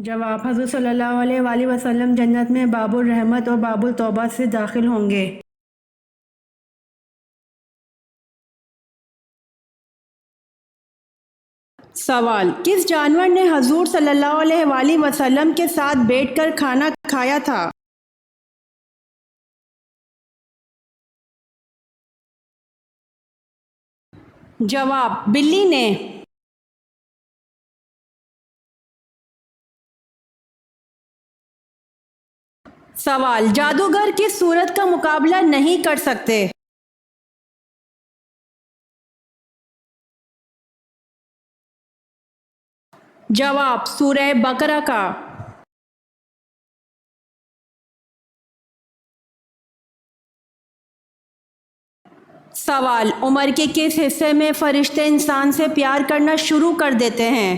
جواب: حضور صلی اللہ علیہ وآلہ وسلم جنت میں باب الرحمت اور باب التوبہ سے داخل ہوں گے۔ سوال: کس جانور نے حضور صلی اللہ علیہ وآلہ وسلم کے ساتھ بیٹھ کر کھانا کھایا تھا؟ جواب: بلی نے۔ سوال: جادوگر کس صورت کا مقابلہ نہیں کر سکتے؟ جواب: سورہ بقرہ کا۔ سوال: عمر کے کس حصے میں فرشتے انسان سے پیار کرنا شروع کر دیتے ہیں؟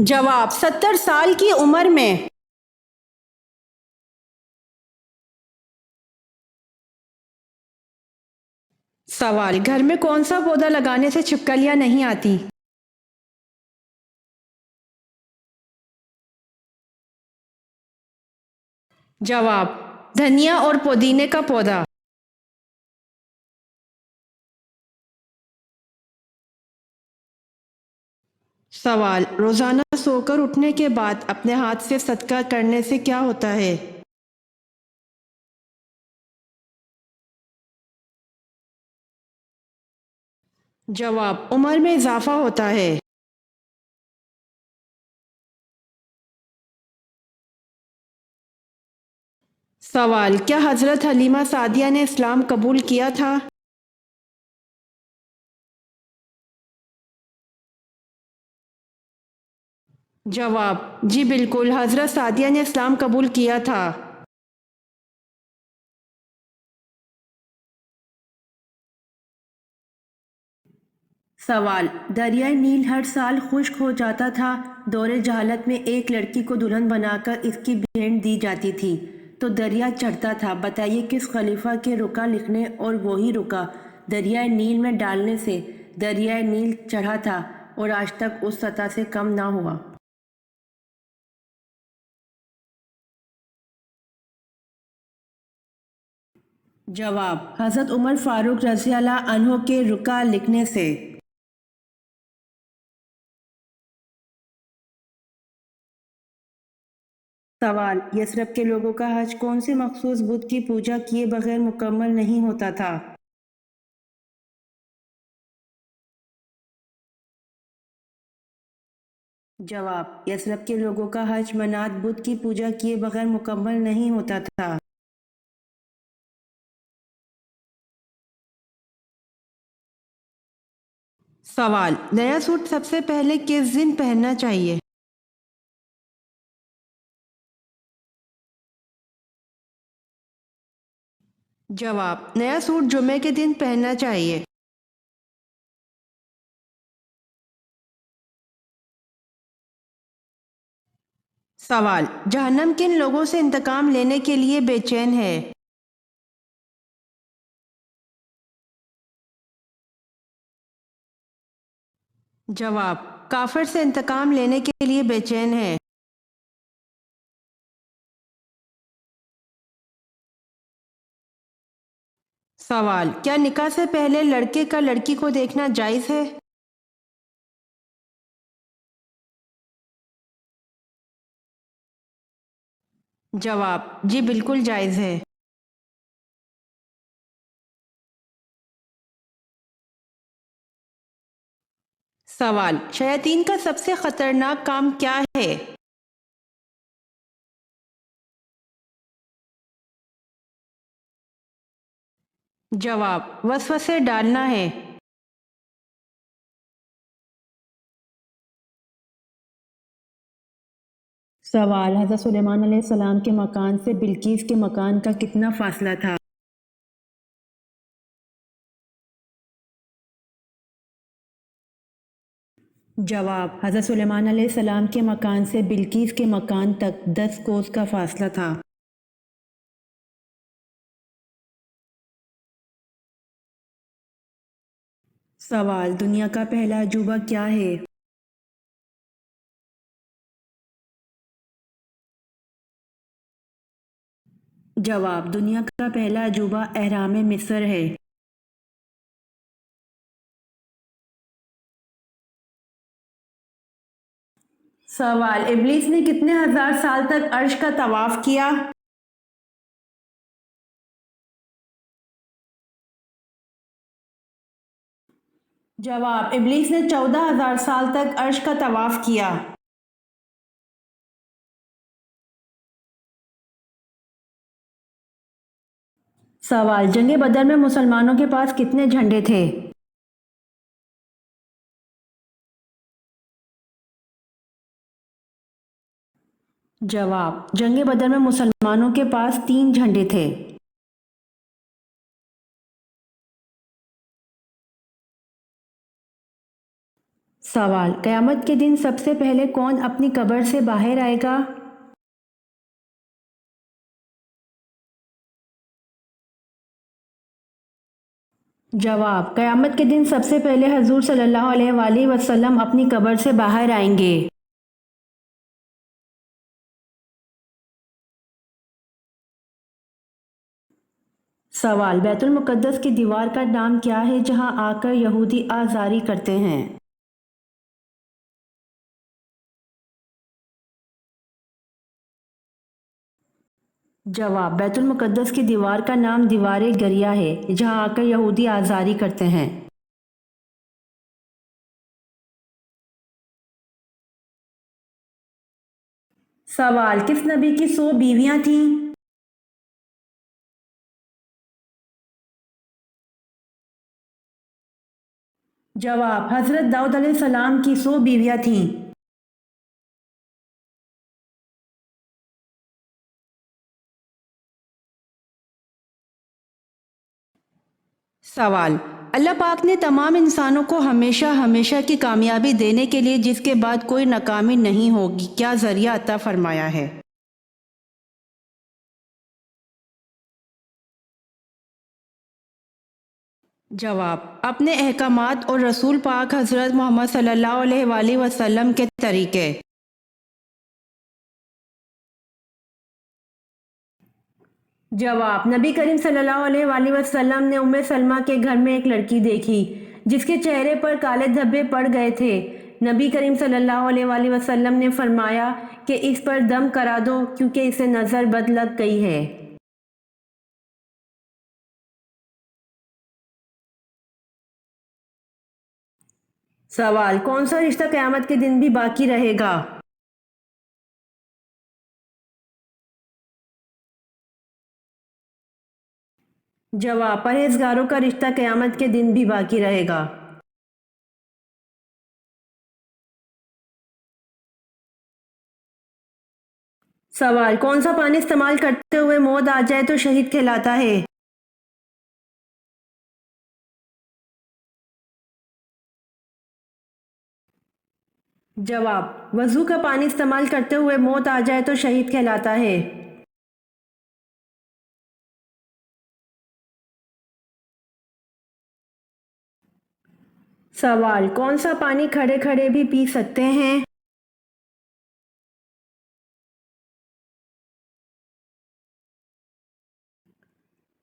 جواب: 70 سال کی عمر میں۔ سوال: گھر میں کون سا پودا لگانے سے چھپکلیاں نہیں آتی؟ جواب: دھنیا اور پودینے کا پودا۔ سوال: روزانہ سو کر اٹھنے کے بعد اپنے ہاتھ سے صدقہ کرنے سے کیا ہوتا ہے؟ جواب: عمر میں اضافہ ہوتا ہے۔ سوال: کیا حضرت حلیمہ سعدیہ نے اسلام قبول کیا تھا؟ جواب: جی بالکل، حضرت سعدیہ نے اسلام قبول کیا تھا۔ سوال: دریائے نیل ہر سال خشک ہو جاتا تھا۔ دور جہالت میں ایک لڑکی کو دلہن بنا کر اس کی بھیٹ دی جاتی تھی تو دریا چڑھتا تھا۔ بتائیے کس خلیفہ کے رکا لکھنے اور وہی رکا دریائے نیل میں ڈالنے سے دریائے نیل چڑھا تھا اور آج تک اس سطح سے کم نہ ہوا؟ جواب: حضرت عمر فاروق رضی اللہ عنہ کے رکا لکھنے سے۔ سوال: یثرب کے لوگوں کا حج کون سے مخصوص بت کی پوجا کیے بغیر مکمل نہیں ہوتا تھا؟ جواب: یثرب کے لوگوں کا حج منات بت کی پوجا کیے بغیر مکمل نہیں ہوتا تھا۔ سوال: نیا سوٹ سب سے پہلے کس دن پہننا چاہیے؟ جواب: نیا سوٹ جمعے کے دن پہننا چاہیے۔ سوال: جہنم کن لوگوں سے انتقام لینے کے لیے بے چین ہے؟ جواب: کافر سے انتقام لینے کے لیے بے چین ہے۔ سوال: کیا نکاح سے پہلے لڑکے کا لڑکی کو دیکھنا جائز ہے؟ جواب: جی بالکل جائز ہے۔ سوال: شیاطین کا سب سے خطرناک کام کیا ہے؟ جواب: وسوسے ڈالنا ہے۔ سوال: حضرت سلیمان علیہ السلام کے مکان سے بلقیس کے مکان کا کتنا فاصلہ تھا؟ جواب: حضرت سلیمان علیہ السلام کے مکان سے بلقیس کے مکان تک 10 کوس کا فاصلہ تھا۔ سوال: دنیا کا پہلا عجوبہ کیا ہے؟ جواب: دنیا کا پہلا عجوبہ اہرام مصر ہے۔ سوال: ابلیس نے کتنے ہزار سال تک عرش کا طواف کیا؟ جواب: ابلیس نے 14,000 سال تک عرش کا طواف کیا۔ سوال: جنگ بدر میں مسلمانوں کے پاس کتنے جھنڈے تھے؟ جواب: جنگ بدر میں مسلمانوں کے پاس 3 جھنڈے تھے۔ سوال: قیامت کے دن سب سے پہلے کون اپنی قبر سے باہر آئے گا؟ جواب: قیامت کے دن سب سے پہلے حضور صلی اللہ علیہ وآلہ وسلم اپنی قبر سے باہر آئیں گے۔ سوال: بیت المقدس کی دیوار کا نام کیا ہے جہاں آ کر یہودی آزاری کرتے ہیں؟ جواب: بیت المقدس کی دیوار کا نام دیوار گریہ ہے جہاں آ کر یہودی آزاری کرتے ہیں۔ سوال: کس نبی کی 100 بیویاں تھیں؟ جواب: حضرت داؤد علیہ السلام کی 100 بیویاں تھیں۔ سوال: اللہ پاک نے تمام انسانوں کو ہمیشہ ہمیشہ کی کامیابی دینے کے لیے جس کے بعد کوئی ناکامی نہیں ہوگی کیا ذریعہ عطا فرمایا ہے؟ جواب: اپنے احکامات اور رسول پاک حضرت محمد صلی اللہ علیہ وآلہ وسلم کے طریقے۔ جواب: نبی کریم صلی اللہ علیہ وآلہ وسلم نے ام سلمہ کے گھر میں ایک لڑکی دیکھی جس کے چہرے پر کالے دھبے پڑ گئے تھے۔ نبی کریم صلی اللہ علیہ وآلہ وسلم نے فرمایا کہ اس پر دم کرا دو کیونکہ اسے نظر بد لگ گئی ہے۔ سوال: کون سا رشتہ قیامت کے دن بھی باقی رہے گا؟ جواب: پرہیزگاروں کا رشتہ قیامت کے دن بھی باقی رہے گا۔ سوال: کون سا پانی استعمال کرتے ہوئے موت آ جائے تو شہید کہلاتا ہے؟ جواب: وضو کا پانی استعمال کرتے ہوئے موت آ جائے تو شہید کہلاتا ہے۔ سوال: کون سا پانی کھڑے کھڑے بھی پی سکتے ہیں؟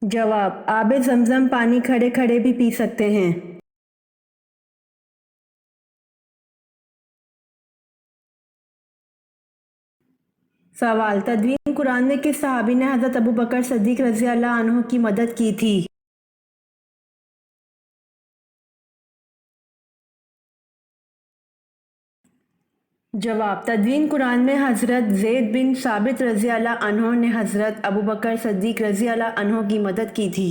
جواب: آب زمزم پانی کھڑے کھڑے بھی پی سکتے ہیں۔ سوال: تدوین قرآن میں کس صحابی نے حضرت ابوبکر صدیق رضی اللہ عنہ کی مدد کی تھی؟ جواب: تدوین قرآن میں حضرت زید بن ثابت رضی اللہ عنہ نے حضرت ابوبکر صدیق رضی اللہ عنہ کی مدد کی تھی۔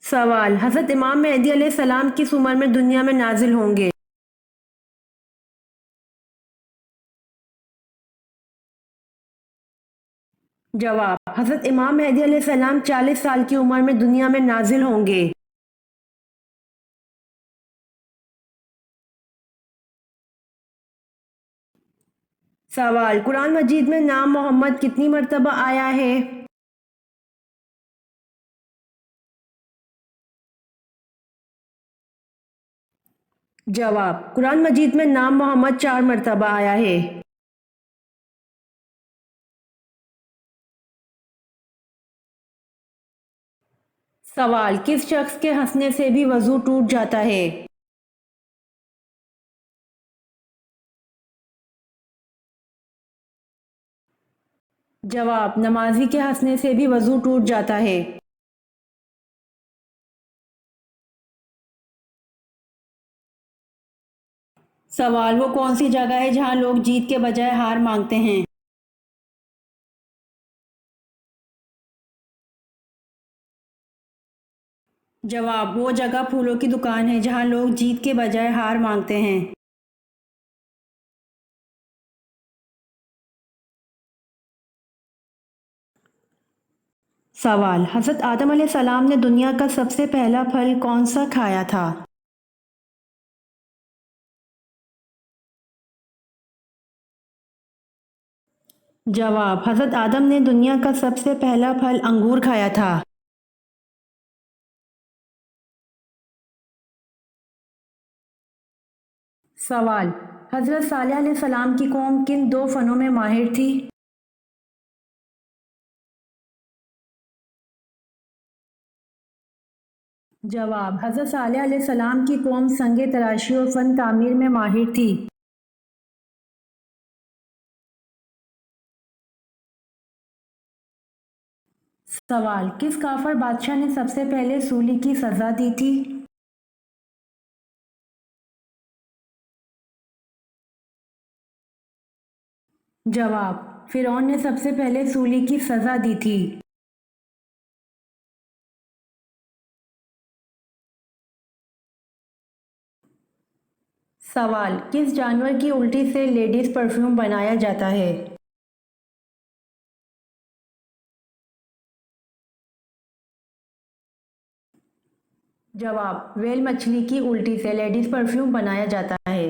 سوال: حضرت امام مہدی علیہ السلام کس عمر میں دنیا میں نازل ہوں گے؟ جواب: حضرت امام مہدی علیہ السلام 40 سال کی عمر میں دنیا میں نازل ہوں گے۔ سوال: قرآن مجید میں نام محمد کتنی مرتبہ آیا ہے؟ جواب: قرآن مجید میں نام محمد 4 مرتبہ آیا ہے۔ سوال: کس شخص کے ہنسنے سے بھی وضو ٹوٹ جاتا ہے؟ جواب: نمازی کے ہنسنے سے بھی وضو ٹوٹ جاتا ہے۔ سوال: وہ کون سی جگہ ہے جہاں لوگ جیت کے بجائے ہار مانگتے ہیں؟ جواب: وہ جگہ پھولوں کی دکان ہے جہاں لوگ جیت کے بجائے ہار مانگتے ہیں۔ سوال: حضرت آدم علیہ السلام نے دنیا کا سب سے پہلا پھل کون سا کھایا تھا؟ جواب: حضرت آدم نے دنیا کا سب سے پہلا پھل انگور کھایا تھا۔ سوال: حضرت صالح علیہ السلام کی قوم کن 2 فنوں میں ماہر تھی؟ جواب: حضرت صالح علیہ السلام کی قوم سنگ تراشی اور فن تعمیر میں ماہر تھی۔ سوال: کس کافر بادشاہ نے سب سے پہلے سولی کی سزا دی تھی؟ جواب: فرعون نے سب سے پہلے سولی کی سزا دی تھی۔ سوال: کس جانور کی الٹی سے لیڈیز پرفیوم بنایا جاتا ہے؟ جواب: ویل مچھلی کی الٹی سے لیڈیز پرفیوم بنایا جاتا ہے۔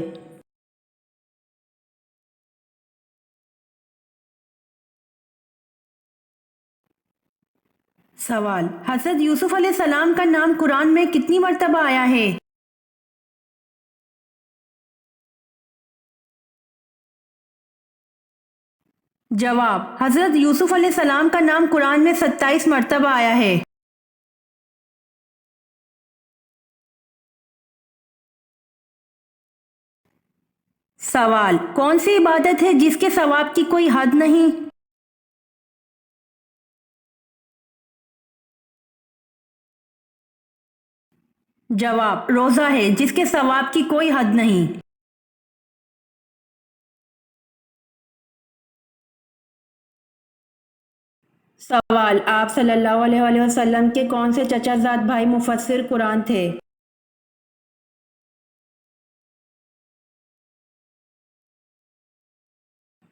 سوال: حضرت یوسف علیہ السلام کا نام قرآن میں کتنی مرتبہ آیا ہے؟ جواب: حضرت یوسف علیہ السلام کا نام قرآن میں 27 مرتبہ آیا ہے۔ سوال: کون سی عبادت ہے جس کے ثواب کی کوئی حد نہیں؟ جواب: روزہ ہے جس کے ثواب کی کوئی حد نہیں۔ سوال: آپ صلی اللہ علیہ وآلہ وسلم کے کون سے چچا زاد بھائی مفسر قرآن تھے؟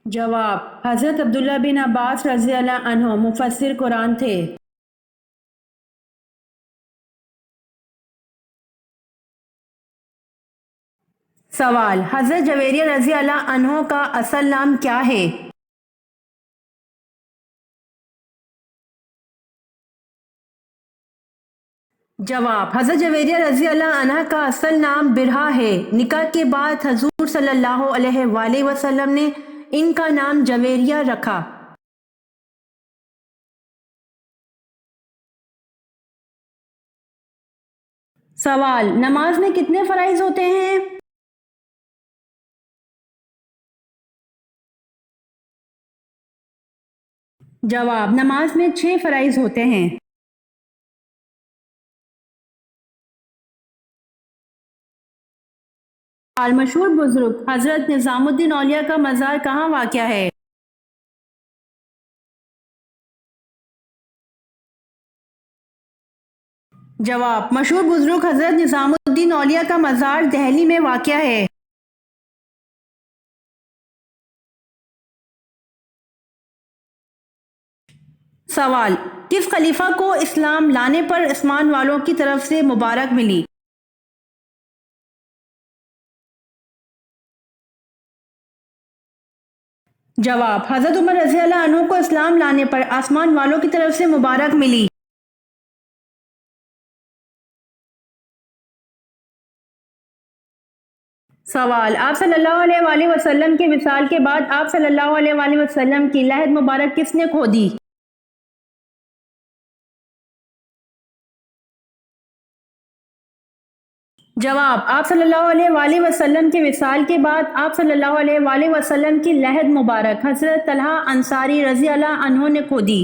جواب: حضرت عبداللہ بن عباس رضی اللہ عنہ مفسر قرآن تھے۔ سوال: حضرت جویریہ رضی اللہ عنہ کا اصل نام کیا ہے؟ جواب: حضرت جویریہ رضی اللہ عنہ کا اصل نام برہا ہے۔ نکاح کے بعد حضور صلی اللہ علیہ وآلہ وسلم نے ان کا نام جویریہ رکھا۔ سوال: نماز میں کتنے فرائض ہوتے ہیں؟ جواب: نماز میں 6 فرائض ہوتے ہیں۔ مشہور بزرگ حضرت نظام الدین اولیاء کا مزار کہاں واقع ہے؟ جواب: مشہور بزرگ حضرت نظام الدین اولیاء کا مزار دہلی میں واقع ہے۔ سوال: کس خلیفہ کو اسلام لانے پر آسمان والوں کی طرف سے مبارک ملی؟ جواب: حضرت عمر رضی اللہ عنہ کو اسلام لانے پر آسمان والوں کی طرف سے مبارک ملی۔ سوال: آپ صلی اللہ علیہ وآلہ وسلم کے وصال کے بعد آپ صلی اللہ علیہ وآلہ وسلم کی لحد مبارک کس نے کھو دی؟ جواب: آپ صلی اللہ علیہ وآلہ وسلم کے وصال کے بعد آپ صلی اللہ علیہ وآلہ وسلم کی لحد مبارک حضرت طلحہ انصاری رضی اللہ عنہ نے کھو دی۔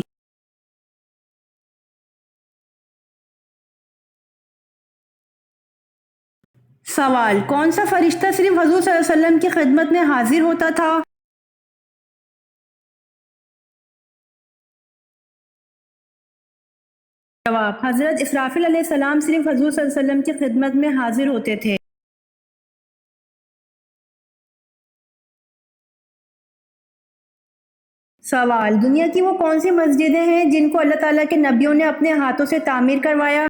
سوال: کون سا فرشتہ صرف حضور صلی اللہ علیہ وسلم کی خدمت میں حاضر ہوتا تھا؟ جواب: حضرت اسرافیل علیہ السلام صرف حضور صلی اللہ علیہ وسلم کی خدمت میں حاضر ہوتے تھے۔ سوال: دنیا کی وہ کون سی مسجدیں ہیں جن کو اللہ تعالیٰ کے نبیوں نے اپنے ہاتھوں سے تعمیر کروایا؟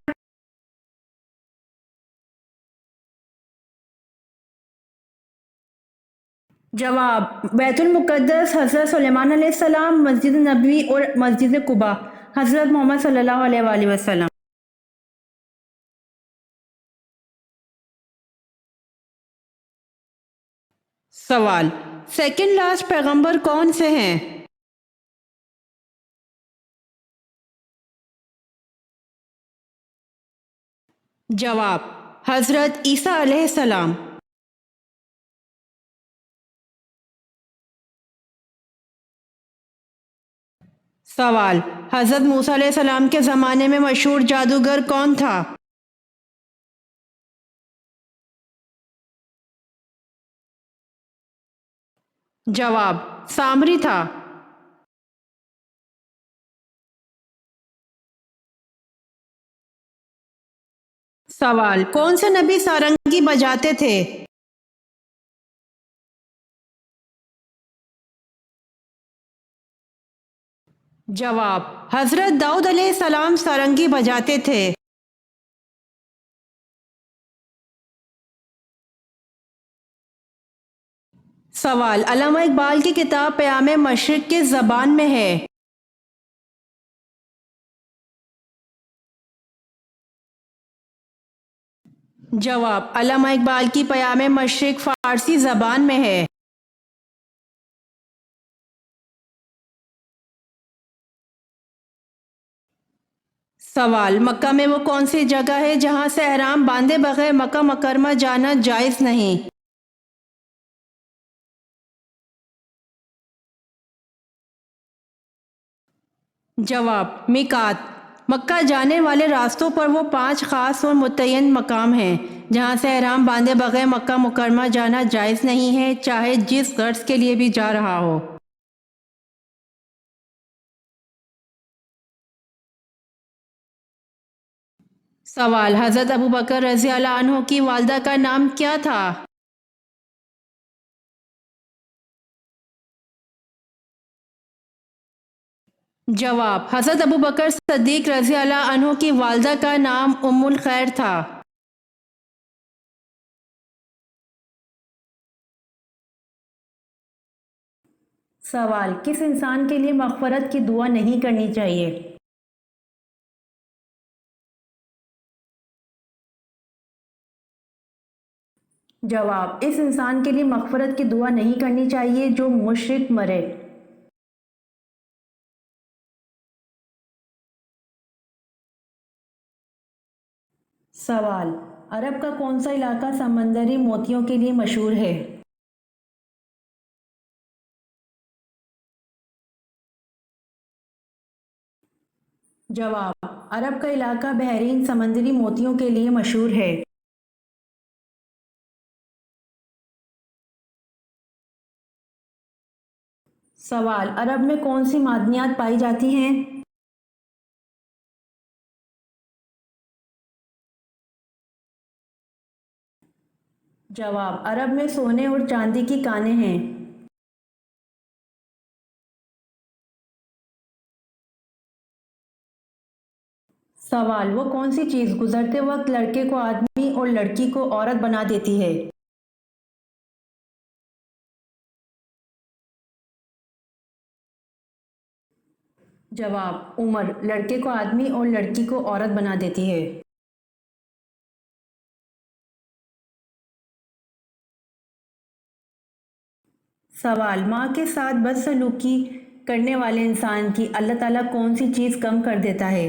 جواب: بیت المقدس، حضرت سلیمان علیہ السلام، مسجد نبوی اور مسجد قباء، حضرت محمد صلی اللہ علیہ وآلہ وسلم۔ سوال: سیکنڈ لاسٹ پیغمبر کون سے ہیں؟ جواب: حضرت عیسیٰ علیہ السلام۔ سوال: حضرت موسیٰ علیہ السلام کے زمانے میں مشہور جادوگر کون تھا؟ جواب: سامری تھا۔ سوال: کون سے نبی سارنگی بجاتے تھے؟ جواب: حضرت داؤد علیہ السلام سارنگی بجاتے تھے۔ سوال: علامہ اقبال کی کتاب پیام مشرق کس زبان میں ہے؟ جواب: علامہ اقبال کی پیام مشرق فارسی زبان میں ہے۔ سوال: مکہ میں وہ کون سی جگہ ہے جہاں سے احرام باندھے بغیر مکہ مکرمہ جانا جائز نہیں؟ جواب: میقات۔ مکہ جانے والے راستوں پر وہ 5 خاص اور متعین مقام ہیں جہاں سے احرام باندھے بغیر مکہ مکرمہ جانا جائز نہیں ہے، چاہے جس غرض کے لیے بھی جا رہا ہو۔ سوال: حضرت ابوبکر رضی اللہ عنہ کی والدہ کا نام کیا تھا؟ جواب: حضرت ابوبکر صدیق رضی اللہ عنہ کی والدہ کا نام ام الخیر تھا۔ سوال: کس انسان کے لیے مغفرت کی دعا نہیں کرنی چاہیے؟ جواب: اس انسان کے لیے مغفرت کی دعا نہیں کرنی چاہیے جو مشرک مرے۔ سوال: عرب کا کون سا علاقہ سمندری موتیوں کے لیے مشہور ہے؟ جواب: عرب کا علاقہ بحرین سمندری موتیوں کے لیے مشہور ہے۔ سوال: عرب میں کون سی معدنیات پائی جاتی ہیں؟ جواب: عرب میں سونے اور چاندی کی کانیں ہیں۔ سوال: وہ کون سی چیز گزرتے وقت لڑکے کو آدمی اور لڑکی کو عورت بنا دیتی ہے؟ جواب: عمر۔ لڑکے کو آدمی اور لڑکی کو عورت بنا دیتی ہے۔ سوال: ماں کے ساتھ بدسلوکی کرنے والے انسان کی اللہ تعالیٰ کون سی چیز کم کر دیتا ہے؟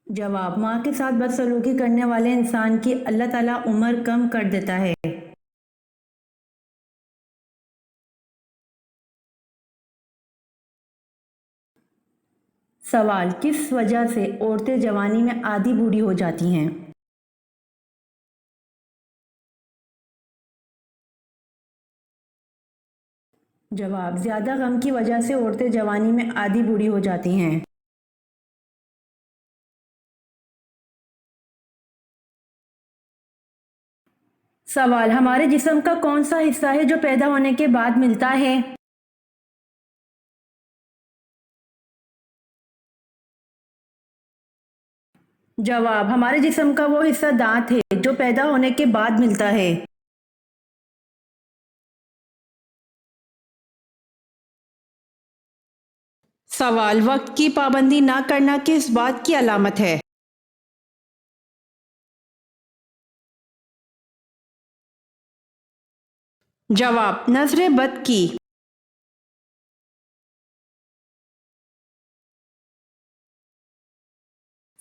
جواب: ماں کے ساتھ بدسلوکی کرنے والے انسان کی اللہ تعالیٰ عمر کم کر دیتا ہے۔ سوال: کس وجہ سے عورتیں جوانی میں آدھی بوڑھی ہو جاتی ہیں؟ جواب: زیادہ غم کی وجہ سے عورتیں جوانی میں آدھی بوڑھی ہو جاتی ہیں۔ سوال: ہمارے جسم کا کون سا حصہ ہے جو پیدا ہونے کے بعد ملتا ہے؟ جواب: ہمارے جسم کا وہ حصہ دانت ہے جو پیدا ہونے کے بعد ملتا ہے۔ سوال: وقت کی پابندی نہ کرنا کس بات کی علامت ہے؟ جواب: نظر بد کی۔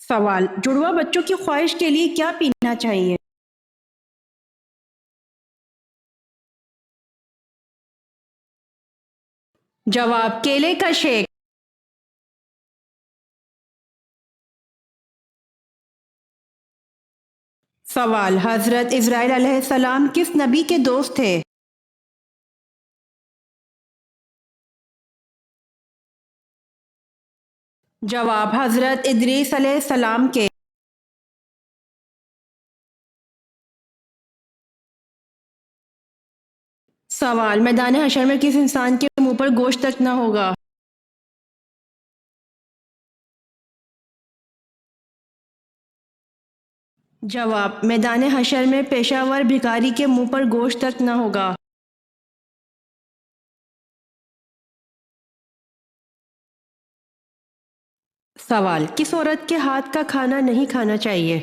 سوال: جڑواں بچوں کی خواہش کے لیے کیا پینا چاہیے؟ جواب: کیلے کا شیک۔ سوال: حضرت اسرائیل علیہ السلام کس نبی کے دوست تھے؟ جواب: حضرت ادریس علیہ السلام کے۔ سوال: میدان حشر میں کس انسان کے منہ پر گوشت تک نہ ہوگا؟ جواب: میدان حشر میں پیشہ ور بھکاری کے منہ پر گوشت تک نہ ہوگا۔ سوال: کس عورت کے ہاتھ کا کھانا نہیں کھانا چاہیے؟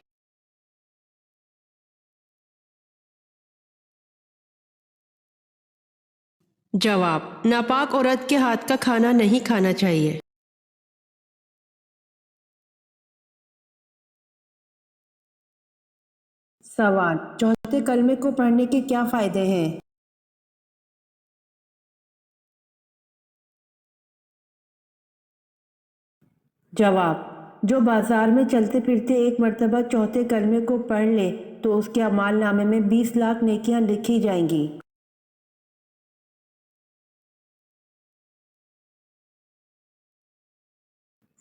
جواب: ناپاک عورت کے ہاتھ کا کھانا نہیں کھانا چاہیے۔ سوال: چوتھے کلمے کو پڑھنے کے کیا فائدے ہیں؟ جواب: جو بازار میں چلتے پھرتے ایک مرتبہ چوتھے کلمے کو پڑھ لے تو اس کے اعمال نامے میں 20 لاکھ نیکیاں لکھی جائیں گی۔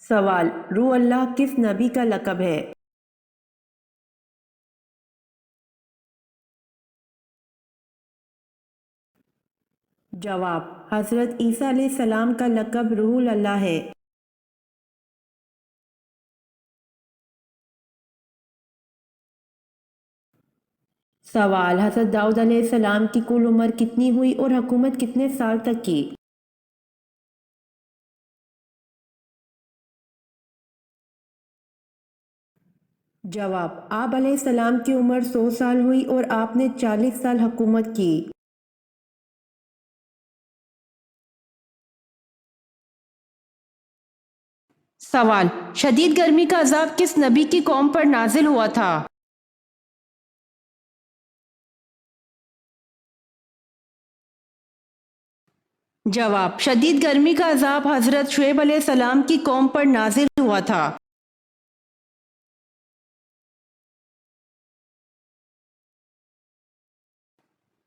سوال: روح اللہ کس نبی کا لقب ہے؟ جواب: حضرت عیسیٰ علیہ السلام کا لقب روح اللہ ہے۔ سوال: حضرت داؤد علیہ السلام کی کل عمر کتنی ہوئی اور حکومت کتنے سال تک کی؟ جواب: آپ علیہ السلام کی عمر 100 سال ہوئی اور آپ نے 40 سال حکومت کی۔ سوال: شدید گرمی کا عذاب کس نبی کی قوم پر نازل ہوا تھا؟ جواب: شدید گرمی کا عذاب حضرت شعیب علیہ السلام کی قوم پر نازل ہوا تھا۔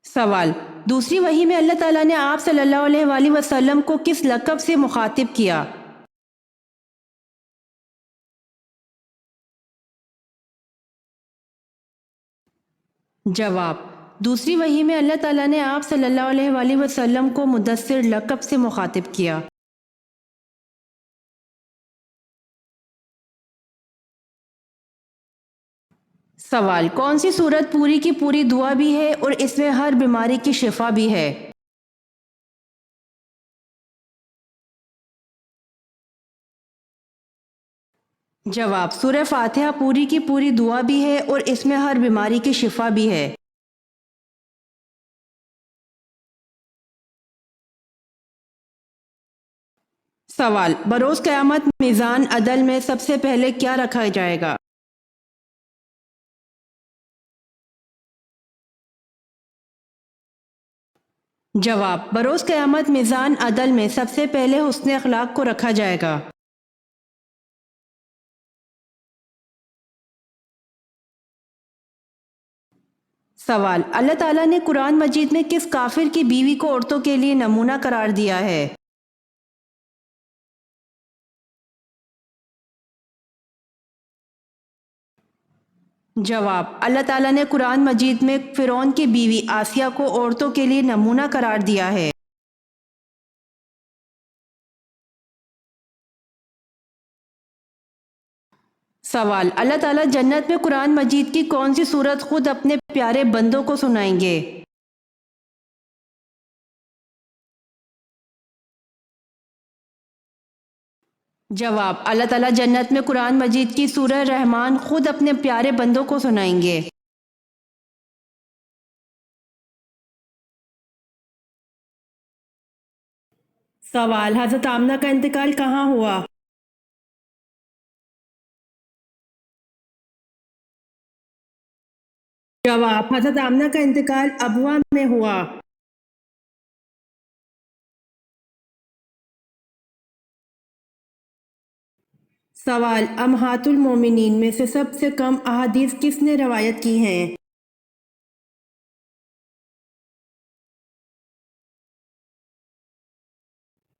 سوال: دوسری وحی میں اللہ تعالیٰ نے آپ صلی اللہ علیہ وآلہ وسلم کو کس لقب سے مخاطب کیا؟ جواب: دوسری وحی میں اللہ تعالیٰ نے آپ صلی اللہ علیہ وآلہ وسلم کو مدثر لقب سے مخاطب کیا۔ سوال: کون سی سورت پوری کی پوری دعا بھی ہے اور اس میں ہر بیماری کی شفا بھی ہے؟ جواب: سورہ فاتحہ پوری کی پوری دعا بھی ہے اور اس میں ہر بیماری کی شفا بھی ہے۔ سوال: بروز قیامت میزان عدل میں سب سے پہلے کیا رکھا جائے گا؟ جواب: بروز قیامت میزان عدل میں سب سے پہلے حسن اخلاق کو رکھا جائے گا۔ سوال: اللہ تعالیٰ نے قرآن مجید میں کس کافر کی بیوی کو عورتوں کے لیے نمونہ قرار دیا ہے؟ جواب: اللہ تعالیٰ نے قرآن مجید میں فرعون کی بیوی آسیہ کو عورتوں کے لیے نمونہ قرار دیا ہے۔ سوال: اللہ تعالیٰ جنت میں قرآن مجید کی کون سی صورت خود اپنے پیارے بندوں کو سنائیں گے؟ جواب: اللہ تعالیٰ جنت میں قرآن مجید کی سورہ رحمان خود اپنے پیارے بندوں کو سنائیں گے۔ سوال: حضرت آمنہ کا انتقال کہاں ہوا؟ جواب: حضرت آمنہ کا انتقال ابوا میں ہوا۔ سوال: امہات المومنین میں سے سب سے کم احادیث کس نے روایت کی ہیں؟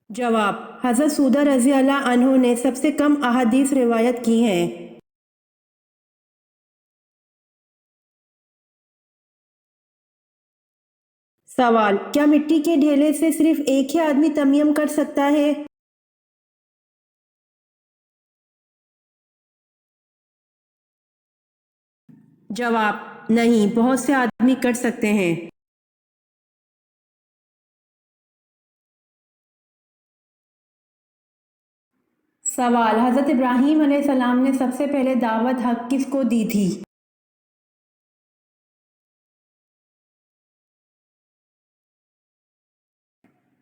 جواب: حضرت سودہ رضی اللہ عنہ نے سب سے کم احادیث روایت کی ہیں۔ سوال: کیا مٹی کے ڈھیلے سے صرف ایک ہی آدمی تیمم کر سکتا ہے؟ جواب: نہیں، بہت سے آدمی کر سکتے ہیں۔ سوال: حضرت ابراہیم علیہ السلام نے سب سے پہلے دعوت حق کس کو دی تھی؟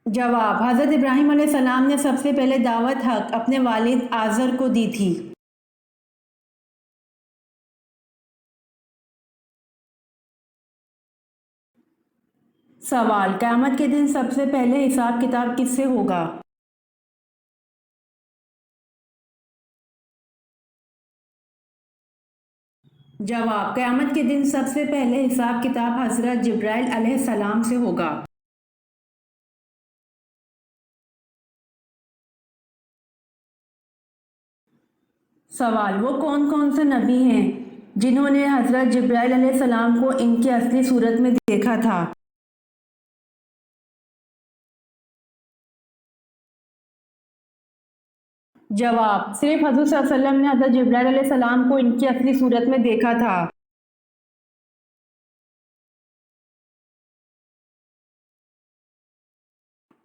جواب: حضرت ابراہیم علیہ السلام نے سب سے پہلے دعوت حق اپنے والد آزر کو دی تھی۔ سوال: قیامت کے دن سب سے پہلے حساب کتاب کس سے ہوگا؟ جواب: قیامت کے دن سب سے پہلے حساب کتاب حضرت جبرائیل علیہ السلام سے ہوگا۔ سوال: وہ کون کون سے نبی ہیں جنہوں نے حضرت جبرائیل علیہ السلام کو ان کی اصلی صورت میں دیکھا تھا؟ جواب: صرف حضور صلی اللہ علیہ وسلم نے حضرت جبرائیل علیہ السلام کو ان کی اصلی صورت میں دیکھا تھا۔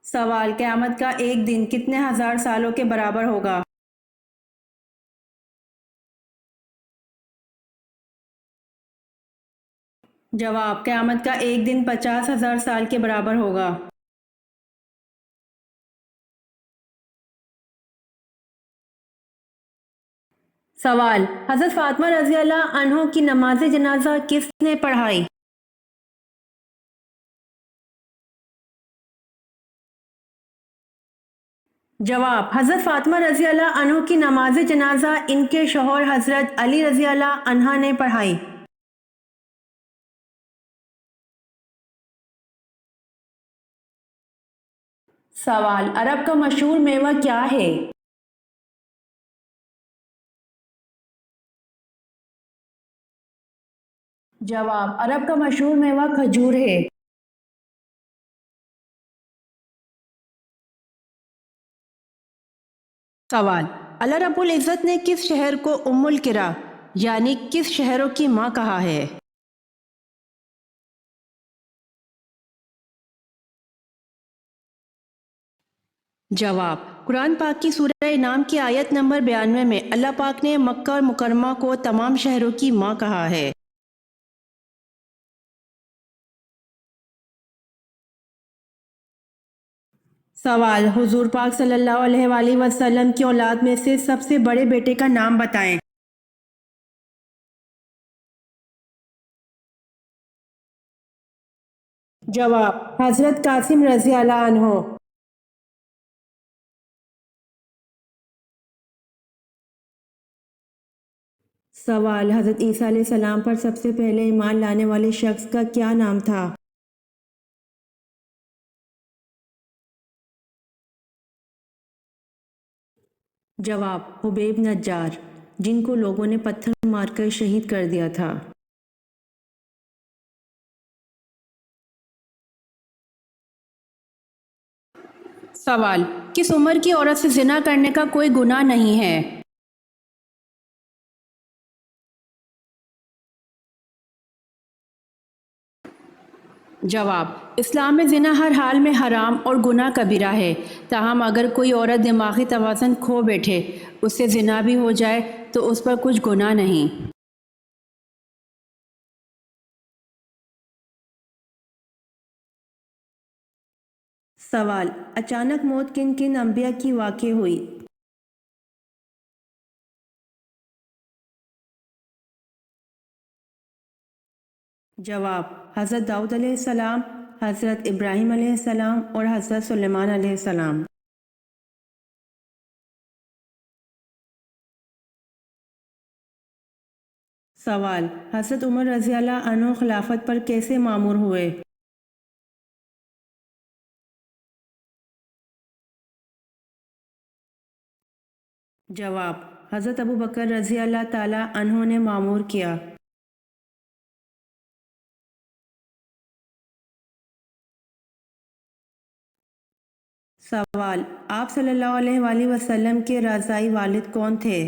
سوال: قیامت کا ایک دن کتنے ہزار سالوں کے برابر ہوگا؟ جواب: قیامت کا ایک دن 50,000 سال کے برابر ہوگا۔ سوال: حضرت فاطمہ رضی اللہ عنہ کی نماز جنازہ کس نے پڑھائی؟ جواب: حضرت فاطمہ رضی اللہ عنہ کی نماز جنازہ ان کے شوہر حضرت علی رضی اللہ عنہ نے پڑھائی۔ سوال: عرب کا مشہور میوہ کیا ہے؟ جواب: عرب کا مشہور میوہ کھجور ہے۔ سوال: اللہ رب العزت نے کس شہر کو ام القری یعنی کس شہروں کی ماں کہا ہے؟ جواب: قرآن پاک کی سورہ انعام کی آیت نمبر 92 میں اللہ پاک نے مکہ اور مکرمہ کو تمام شہروں کی ماں کہا ہے۔ سوال: حضور پاک صلی اللہ علیہ وآلہ وسلم کی اولاد میں سے سب سے بڑے بیٹے کا نام بتائیں۔ جواب: حضرت قاسم رضی اللہ عنہ۔ سوال: حضرت عیسیٰ علیہ السلام پر سب سے پہلے ایمان لانے والے شخص کا کیا نام تھا؟ جواب: حبیب نجار، جن کو لوگوں نے پتھر مار کر شہید کر دیا تھا۔ سوال: کس عمر کی عورت سے زنا کرنے کا کوئی گناہ نہیں ہے؟ جواب: اسلام میں زنا ہر حال میں حرام اور گناہ کبیرہ ہے، تاہم اگر کوئی عورت دماغی توازن کھو بیٹھے، اس سے زنا بھی ہو جائے تو اس پر کچھ گناہ نہیں۔ سوال: اچانک موت کن کن انبیاء کی واقع ہوئی؟ جواب: حضرت داؤد علیہ السلام، حضرت ابراہیم علیہ السلام اور حضرت سلیمان علیہ السلام۔ سوال: حضرت عمر رضی اللہ عنہ خلافت پر کیسے مامور ہوئے؟ جواب: حضرت ابو بکر رضی اللہ تعالی عنہ نے مامور کیا۔ سوال: آپ صلی اللہ علیہ وآلہ وسلم کے رضاعی والد کون تھے؟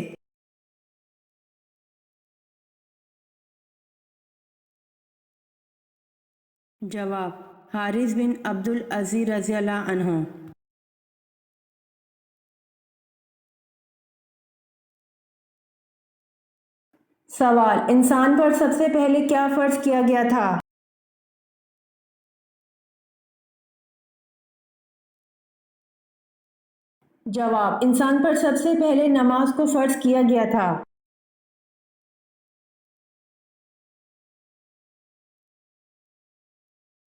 جواب: حارث بن عبد العزیز رضی اللہ عنہ۔ سوال: انسان پر سب سے پہلے کیا فرض کیا گیا تھا؟ جواب: انسان پر سب سے پہلے نماز کو فرض کیا گیا تھا۔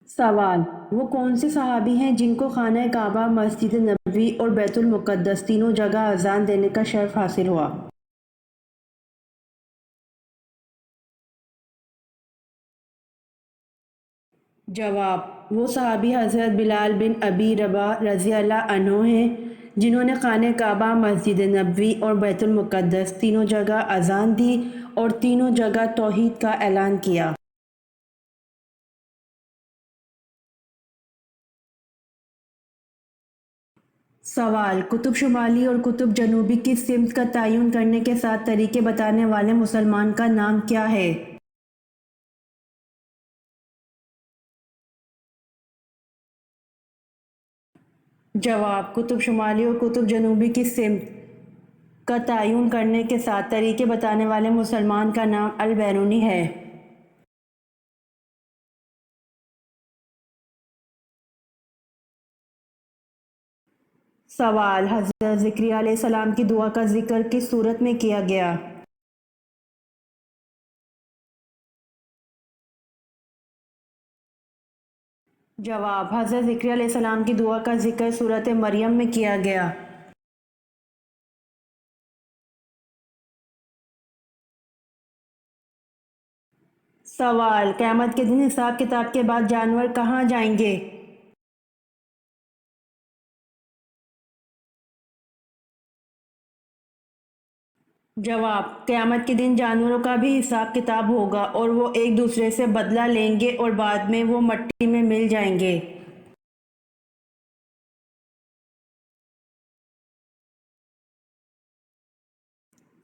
سوال: وہ کون سے صحابی ہیں جن کو خانہ کعبہ، مسجد نبوی اور بیت المقدس تینوں جگہ اذان دینے کا شرف حاصل ہوا؟ جواب: وہ صحابی حضرت بلال بن ابی رباح رضی اللہ عنہ ہیں جنہوں نے خانہ کعبہ، مسجد نبوی اور بیت المقدس تینوں جگہ اذان دی اور تینوں جگہ توحید کا اعلان کیا۔ سوال: قطب شمالی اور قطب جنوبی کی سمت کا تعین کرنے کے 7 طریقے بتانے والے مسلمان کا نام کیا ہے؟ جواب: قطب شمالی اور قطب جنوبی کی سمت کا تعین کرنے کے 7 طریقے بتانے والے مسلمان کا نام البیرونی ہے۔ سوال: حضرت زکریا علیہ السلام کی دعا کا ذکر کس صورت میں کیا گیا؟ جواب: حضرت زکریا علیہ السلام کی دعا کا ذکر سورۃ مریم میں کیا گیا۔ سوال: قیامت کے دن حساب کتاب کے بعد جانور کہاں جائیں گے؟ جواب: قیامت کے دن جانوروں کا بھی حساب کتاب ہوگا اور وہ ایک دوسرے سے بدلہ لیں گے اور بعد میں وہ مٹی میں مل جائیں گے۔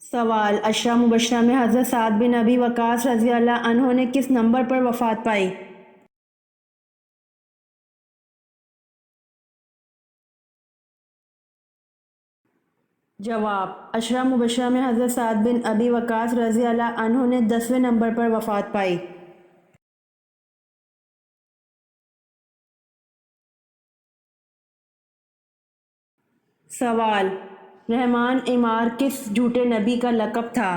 سوال: عشرہ مبشرہ میں حضرت سعد بن ابی وقاص رضی اللہ عنہ نے کس نمبر پر وفات پائی؟ جواب: عشرہ مبشرہ میں حضرت سعد بن ابی وقاص رضی اللہ عنہ نے 10ویں نمبر پر وفات پائی۔ سوال: رحمان عمار کس جھوٹے نبی کا لقب تھا؟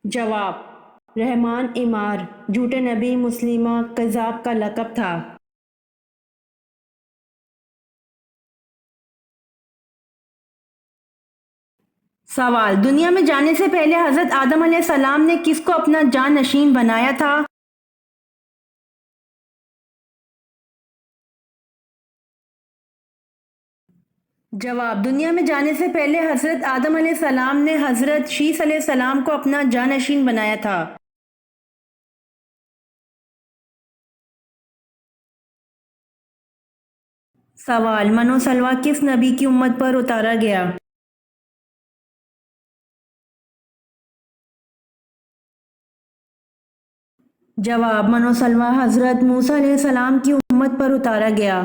جواب: رحمان عمار جھوٹے نبی مسلمہ کذاب کا لقب تھا۔ سوال: دنیا میں جانے سے پہلے حضرت آدم علیہ السلام نے کس کو اپنا جانشین بنایا تھا؟ جواب: دنیا میں جانے سے پہلے حضرت آدم علیہ السلام نے حضرت شیث علیہ السلام کو اپنا جانشین بنایا تھا۔ سوال: من و سلویٰ کس نبی کی امت پر اتارا گیا؟ جواب: من و سلویٰ حضرت موسیٰ علیہ السلام کی امت پر اتارا گیا۔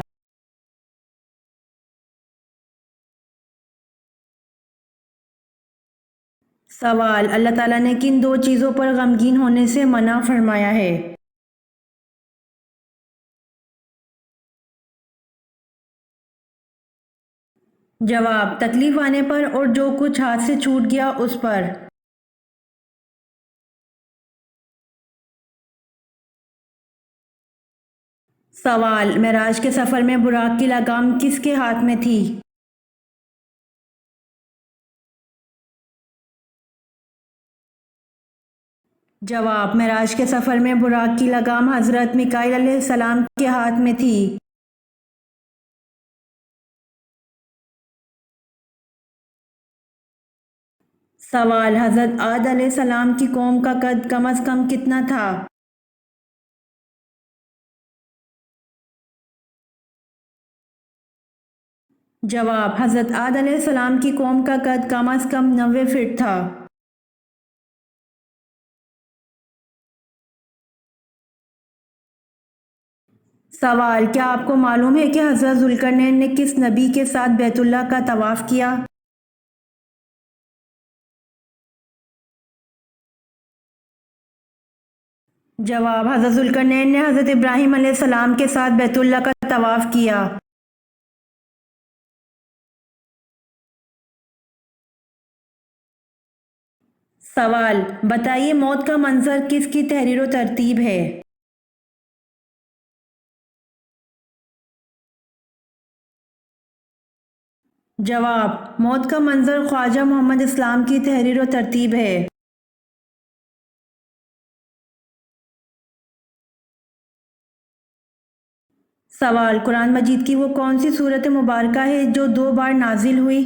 سوال: اللہ تعالیٰ نے کن دو چیزوں پر غمگین ہونے سے منع فرمایا ہے؟ جواب: تکلیف آنے پر اور جو کچھ ہاتھ سے چھوٹ گیا اس پر۔ سوال: معراج کے سفر میں براق کی لگام کس کے ہاتھ میں تھی؟ جواب: معراج کے سفر میں براق کی لگام حضرت میکائیل علیہ السلام کے ہاتھ میں تھی۔ سوال: حضرت عاد علیہ السلام کی قوم کا قد کم از کم کتنا تھا؟ جواب: حضرت عاد علیہ السلام کی قوم کا قد کم از کم 90 فٹ تھا۔ سوال: کیا آپ کو معلوم ہے کہ حضرت ذوالقرنین نے کس نبی کے ساتھ بیت اللہ کا طواف کیا؟ جواب: حضرت ذوالقرنین نے حضرت ابراہیم علیہ السلام کے ساتھ بیت اللہ کا طواف کیا۔ سوال: بتائیے موت کا منظر کس کی تحریر و ترتیب ہے؟ جواب: موت کا منظر خواجہ محمد اسلام کی تحریر و ترتیب ہے۔ سوال: قرآن مجید کی وہ کون سی سورت مبارکہ ہے جو 2 بار نازل ہوئی؟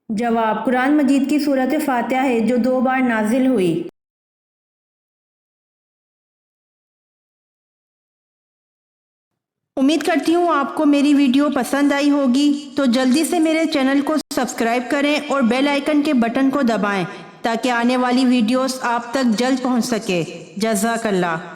جواب: قرآن مجید کی سورت فاتحہ ہے جو 2 بار نازل ہوئی۔ امید کرتی ہوں آپ کو میری ویڈیو پسند آئی ہوگی، تو جلدی سے میرے چینل کو سبسکرائب کریں اور بیل آئیکن کے بٹن کو دبائیں تاکہ آنے والی ویڈیوز آپ تک جلد پہنچ سکے۔ جزاک اللہ۔